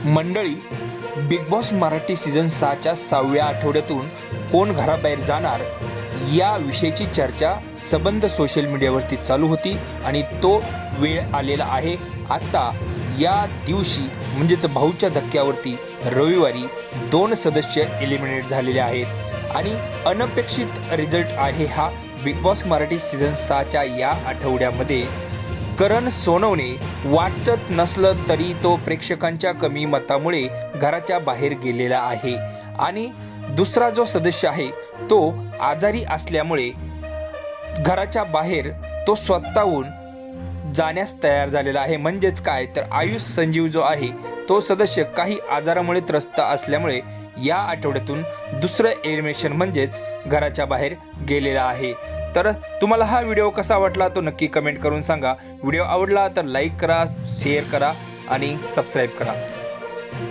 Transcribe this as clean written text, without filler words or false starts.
मंडळी, big boss Marathi season 6च्या 6व्या आठवड्यातून कोण घराबाहेर जाणार या विषयीची चर्चा सबंध सोशल मीडियावरती चालू होती आणि तो वेळ आलेला आहे आता। या दिवशी म्हणजेच भाऊच्या धक्क्यावरती रविवारी 2 सदस्य एलिमिनेट झालेले आहेत आणि अनपेक्षित रिझल्ट आहे हा बिग बॉस मराठी सीझन 6च्या या आठवड्यामध्ये। करण सोनवणे वाटत नसलं तरी तो प्रेक्षकांच्या कमी मतामुळे घराच्या बाहेर गेलेला आहे आणि दुसरा जो सदस्य आहे तो आजारी असल्यामुळे घराच्या बाहेर तो स्वतःहून जाण्यास तयार झालेला आहे। म्हणजेच काय तर आयुष संजीव जो आहे तो सदस्य काही आजारामुळे त्रस्त असल्यामुळे या आठवड्यातून दुसरं एलिमिनेशन म्हणजेच घराच्या बाहेर गेलेला आहे। तर तुम्हाला हा व्हिडिओ कसा वाटला तो नक्की कमेंट करून सांगा। व्हिडिओ आवडला तर लाईक करा, शेअर करा आणि सबस्क्राईब करा।